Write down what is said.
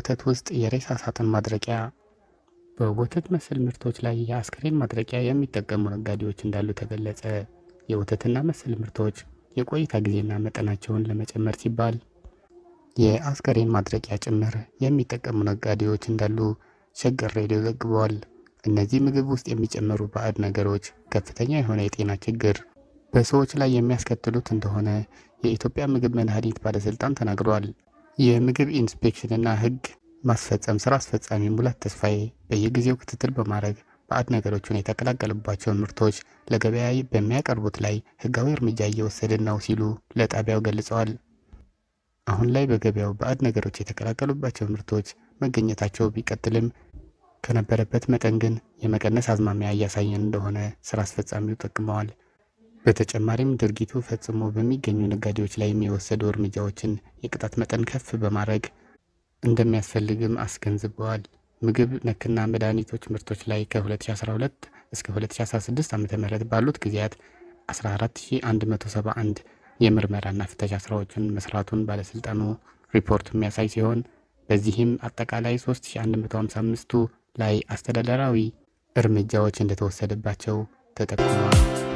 በወተት ውስጥ የሬሳ ሳጥን ማድረቂያ። በወተት መሰል ምርቶች ላይ የአስከሬን ማድረቂያ የሚጠቀሙ ነጋዴዎች እንዳሉ ተገለጸ። የወተትና መሰል ምርቶች የቆይታ ጊዜና መጠናቸውን ለመጨመር ሲባል የአስከሬን ማድረቂያ ጭምር የሚጠቀሙ ነጋዴዎች እንዳሉ ሸገር ሬዲዮ ዘግበዋል። እነዚህ ምግብ ውስጥ የሚጨመሩ ባዕድ ነገሮች ከፍተኛ የሆነ የጤና ችግር በሰዎች ላይ የሚያስከትሉት እንደሆነ የኢትዮጵያ ምግብ መድኃኒት ባለስልጣን ተናግሯል። የምግብ ኢንስፔክሽንና ሕግ ማስፈጸም ስራ አስፈጻሚ ሙላት ተስፋዬ በየጊዜው ክትትል በማድረግ ባዕድ ነገሮችን የተቀላቀሉባቸውን ምርቶች ለገበያ በሚያቀርቡት ላይ ሕጋዊ እርምጃ እየወሰድን ነው ሲሉ ለጣቢያው ገልጸዋል። አሁን ላይ በገበያው ባዕድ ነገሮች የተቀላቀሉባቸው ምርቶች መገኘታቸው ቢቀጥልም ከነበረበት መጠን ግን የመቀነስ አዝማሚያ እያሳየን እንደሆነ ስራ አስፈጻሚው ጠቅመዋል። በተጨማሪም ድርጊቱ ፈጽሞ በሚገኙ ነጋዴዎች ላይ የሚወሰዱ እርምጃዎችን የቅጣት መጠን ከፍ በማድረግ እንደሚያስፈልግም አስገንዝበዋል። ምግብ ነክና መድኃኒቶች ምርቶች ላይ ከ2012 እስከ 2016 ዓ.ም ባሉት ጊዜያት 14171 የምርመራና ፍተሻ ስራዎችን መስራቱን ባለስልጣኑ ሪፖርት የሚያሳይ ሲሆን በዚህም አጠቃላይ 3155ቱ ላይ አስተዳደራዊ እርምጃዎች እንደተወሰደባቸው ተጠቁመዋል።